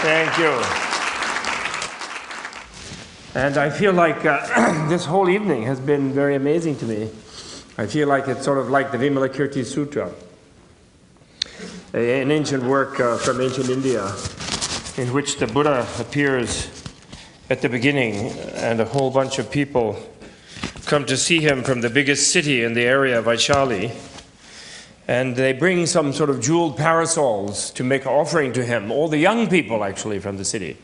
Thank you. And I feel like this whole evening has been very amazing to me. I feel like it's sort of like the Vimalakirti Sutra, an ancient work from ancient India, in which the Buddha appears at the beginning, and a whole bunch of people come to see him from the biggest city in the area of Vaishali. And they bring some sort of jeweled parasols to make an offering to him, all the young people actually from the city.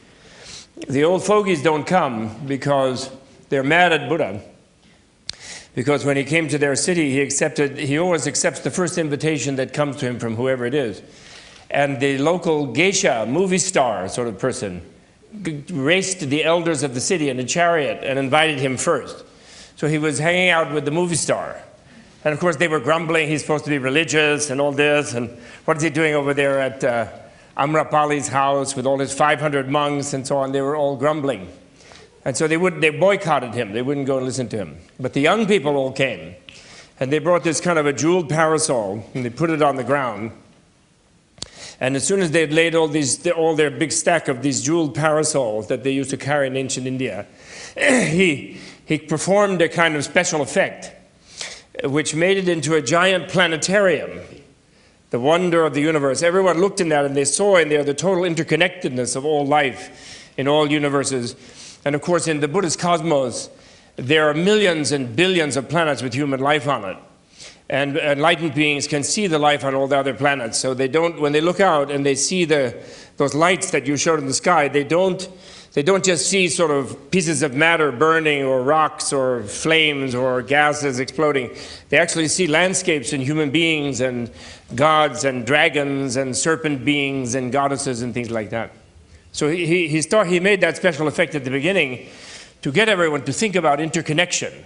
The old fogies don't come because they're mad at Buddha. Because when he came to their city, he always accepts the first invitation that comes to him from whoever it is. And the local geisha, movie star sort of person, raced the elders of the city in a chariot and invited him first. So he was hanging out with the movie star. And of course they were grumbling, he's supposed to be religious and all this, and what is he doing over there at Amrapali's house with all his 500 monks and so on. They were all grumbling. And so they boycotted him, they wouldn't go and listen to him. But the young people all came, and they brought this kind of a jeweled parasol, and they put it on the ground. And as soon as they had laid all their big stack of these jeweled parasols that they used to carry in ancient India, he performed a kind of special effect, which made it into a giant planetarium, the wonder of the universe. Everyone looked in that and they saw in there the total interconnectedness of all life in all universes. And of course, in the Buddhist cosmos, there are millions and billions of planets with human life on it. And enlightened beings can see the life on all the other planets. So they don't, when they look out and they see those lights that you showed in the sky, they don't just see sort of pieces of matter burning or rocks or flames or gases exploding. They actually see landscapes and human beings and gods and dragons and serpent beings and goddesses and things like that. So he made that special effect at the beginning to get everyone to think about interconnection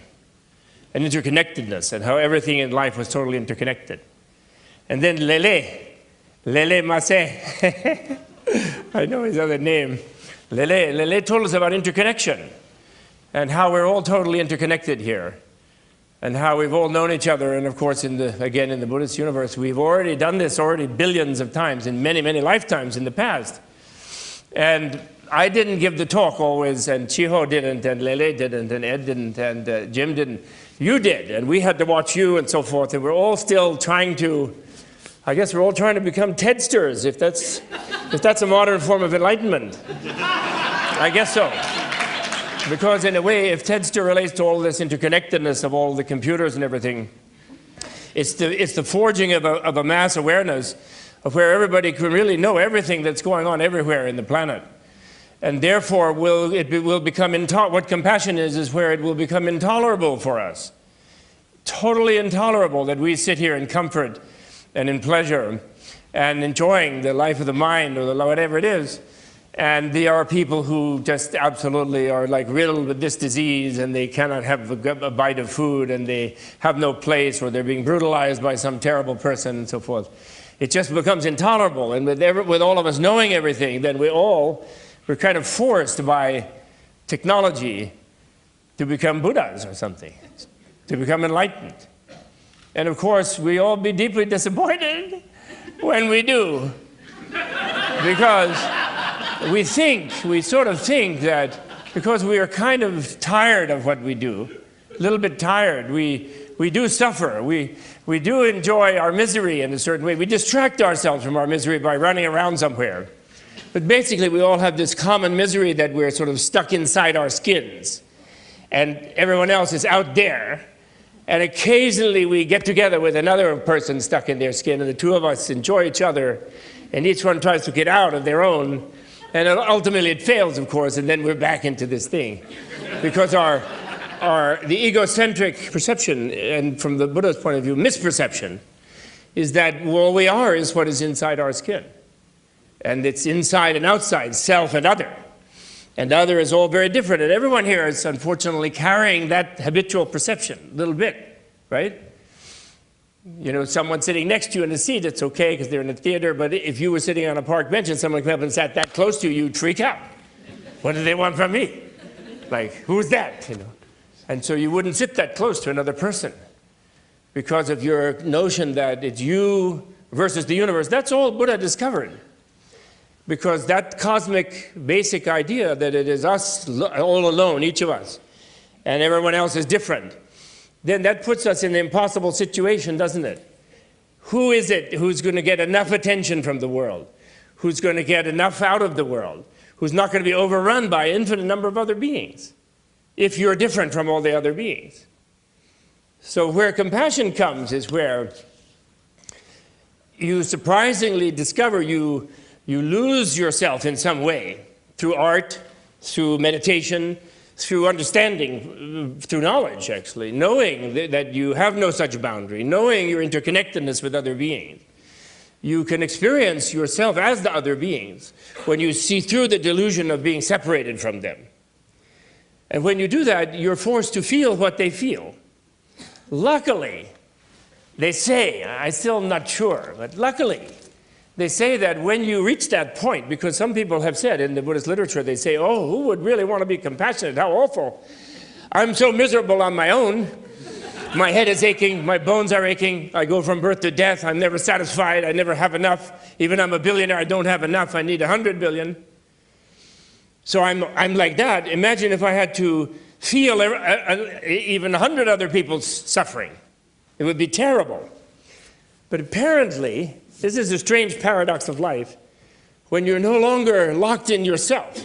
and interconnectedness and how everything in life was totally interconnected. And then Lele Masse, I know his other name, Lele told us about interconnection and how we're all totally interconnected here and how we've all known each other. And of course, again, in the Buddhist universe, we've already done this billions of times in many, many lifetimes in the past. And I didn't give the talk always, and Chiho didn't, and Lele didn't, and Ed didn't, and Jim didn't. You did, and we had to watch you and so forth, and we're all still trying to, I guess we're all trying to become Tedsters, if that's a modern form of enlightenment. I guess so. Because in a way, if Tedster relates to all this interconnectedness of all the computers and everything, it's the forging of a mass awareness of where everybody can really know everything that's going on everywhere in the planet. And therefore, will become what compassion is where it will become intolerable for us. Totally intolerable that we sit here in comfort and in pleasure and enjoying the life of the mind or whatever it is. And there are people who just absolutely are like riddled with this disease and they cannot have a bite of food and they have no place, or they're being brutalized by some terrible person and so forth. It just becomes intolerable. And with all of us knowing everything, then we're kind of forced by technology to become Buddhas or something, to become enlightened. And of course, we all be deeply disappointed when we do, because we sort of think that because we are kind of tired of what we do, a little bit tired, we do suffer, we do enjoy our misery in a certain way. We distract ourselves from our misery by running around somewhere. But basically, we all have this common misery that we're sort of stuck inside our skins. And everyone else is out there. And occasionally, we get together with another person stuck in their skin, and the two of us enjoy each other. And each one tries to get out of their own. And ultimately, it fails, of course, and then we're back into this thing. Because the egocentric perception, and from the Buddha's point of view, misperception, is that all we are is what is inside our skin. And it's inside and outside, self and other. And other is all very different. And everyone here is unfortunately carrying that habitual perception a little bit, right? You know, someone sitting next to you in a seat, it's okay because they're in a theater, but if you were sitting on a park bench and someone came up and sat that close to you, you'd freak out. What do they want from me? Like, who's that? You know? And so you wouldn't sit that close to another person because of your notion that it's you versus the universe. That's all Buddha discovered. Because that cosmic basic idea that it is us all alone, each of us, and everyone else is different, then that puts us in an impossible situation, doesn't it? Who is it who's going to get enough attention from the world? Who's going to get enough out of the world? Who's not going to be overrun by an infinite number of other beings if you're different from all the other beings? So where compassion comes is where you surprisingly discover you lose yourself in some way through art, through meditation, through understanding, through knowledge, actually, knowing that you have no such boundary, knowing your interconnectedness with other beings. You can experience yourself as the other beings when you see through the delusion of being separated from them. And when you do that, you're forced to feel what they feel. Luckily, they say, I'm still not sure, but luckily, they say that when you reach that point, because some people have said in the Buddhist literature, they say, oh, who would really want to be compassionate? How awful. I'm so miserable on my own. My head is aching, my bones are aching, I go from birth to death, I'm never satisfied, I never have enough. Even I'm a billionaire, I don't have enough, I need 100 billion. So I'm like that. Imagine if I had to feel even 100 other people's suffering. It would be terrible. But apparently, this is a strange paradox of life, when you're no longer locked in yourself,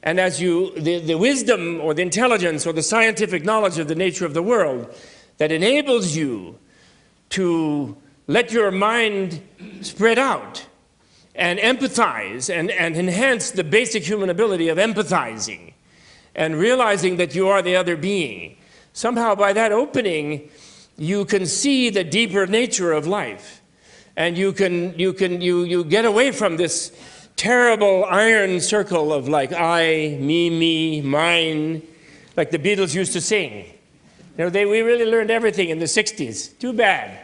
and as the wisdom or the intelligence or the scientific knowledge of the nature of the world that enables you to let your mind spread out and empathize and enhance the basic human ability of empathizing and realizing that you are the other being. Somehow by that opening, you can see the deeper nature of life. And you get away from this terrible iron circle of like I, me, mine, like the Beatles used to sing. You know, we really learned everything in the 60s. Too bad.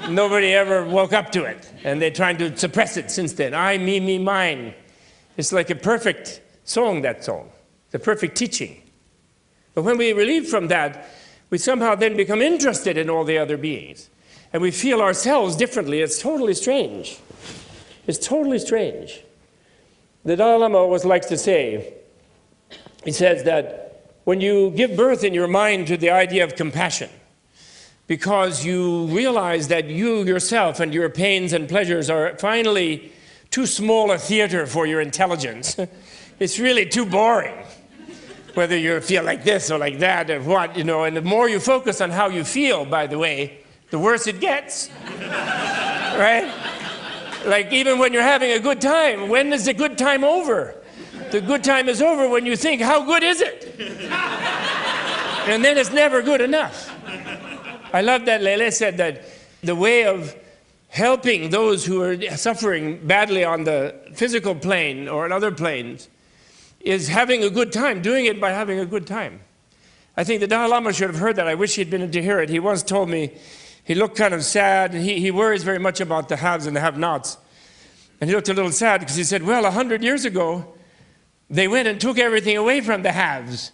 Nobody ever woke up to it. And they're trying to suppress it since then. I, me, mine. It's like a perfect song, that song. The perfect teaching. But when we relieve from that, we somehow then become interested in all the other beings. And we feel ourselves differently. It's totally strange. It's totally strange. The Dalai Lama always likes to say, he says that when you give birth in your mind to the idea of compassion, because you realize that you yourself and your pains and pleasures are finally too small a theater for your intelligence, it's really too boring. Whether you feel like this or like that or what, you know, and the more you focus on how you feel, by the way, the worse it gets, right? Like even when you're having a good time, when is the good time over? The good time is over when you think, how good is it? And then it's never good enough. I love that Lele said that the way of helping those who are suffering badly on the physical plane or on other planes is having a good time, doing it by having a good time. I think the Dalai Lama should have heard that. I wish he'd been in to hear it. He once told me, he looked kind of sad, and he worries very much about the haves and the have-nots. And he looked a little sad because he said, well, 100 years ago, they went and took everything away from the haves.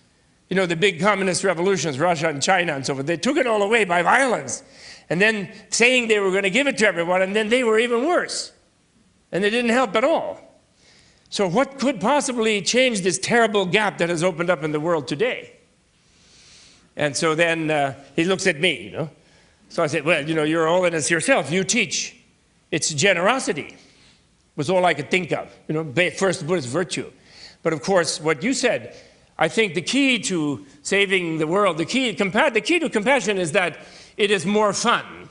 You know, the big communist revolutions, Russia and China and so forth. They took it all away by violence. And then saying they were going to give it to everyone, and then they were even worse. And they didn't help at all. So what could possibly change this terrible gap that has opened up in the world today? And so then he looks at me, you know. So I said, well, you know, you're all in this yourself. You teach. It's generosity was all I could think of. You know, first Buddhist virtue. But of course, what you said, I think the key to saving the world, the key to compassion is that it is more fun.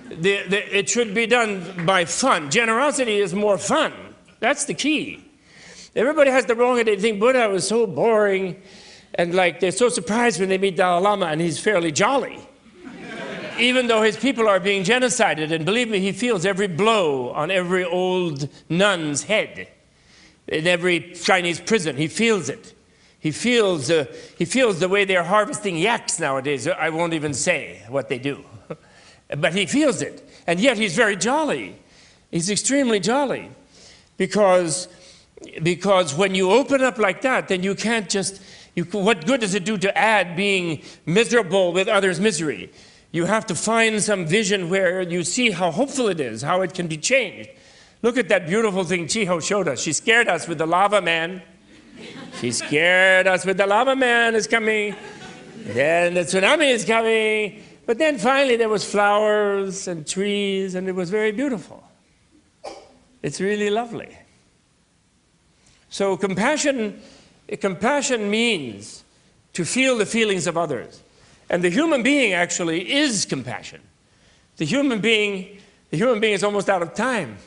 It should be done by fun. Generosity is more fun. That's the key. Everybody has the wrong idea. They think Buddha was so boring, and like they're so surprised when they meet Dalai Lama and he's fairly jolly. Even though his people are being genocided, and believe me, he feels every blow on every old nun's head. In every Chinese prison, he feels it. He feels the way they're harvesting yaks nowadays. I won't even say what they do. But he feels it. And yet he's very jolly. He's extremely jolly. Because when you open up like that, then you can't just, what good does it do to add being miserable with others' misery? You have to find some vision where you see how hopeful it is, how it can be changed. Look at that beautiful thing Chiho showed us. She scared us with the lava man. She scared us with the lava man is coming. Then the tsunami is coming. But then finally there was flowers and trees, and it was very beautiful. It's really lovely. So compassion means to feel the feelings of others. And the human being actually is compassion. The human being is almost out of time.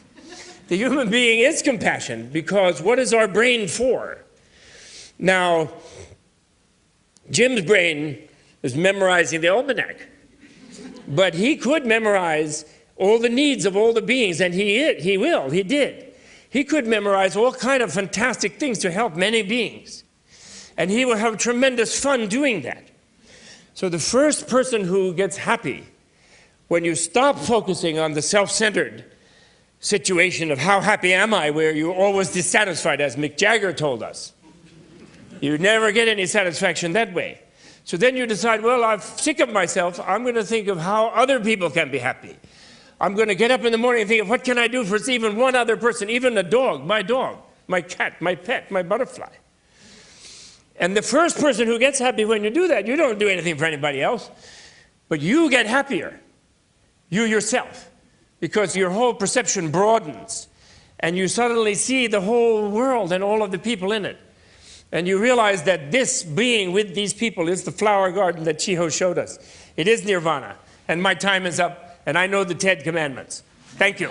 The human being is compassion, because what is our brain for? Now, Jim's brain is memorizing the almanac, but he could memorize all the needs of all the beings, and he did. He could memorize all kind of fantastic things to help many beings, and he will have tremendous fun doing that. So the first person who gets happy when you stop focusing on the self-centered situation of how happy am I, where you're always dissatisfied, as Mick Jagger told us. You never get any satisfaction that way. So then you decide, well, I'm sick of myself. I'm going to think of how other people can be happy. I'm going to get up in the morning and think of what can I do for even one other person, even a dog, my cat, my pet, my butterfly. And the first person who gets happy when you do that, you don't do anything for anybody else, but you get happier, you yourself, because your whole perception broadens, and you suddenly see the whole world and all of the people in it. And you realize that this being with these people is the flower garden that Chiho showed us. It is nirvana. And my time is up, and I know the 10 commandments. Thank you.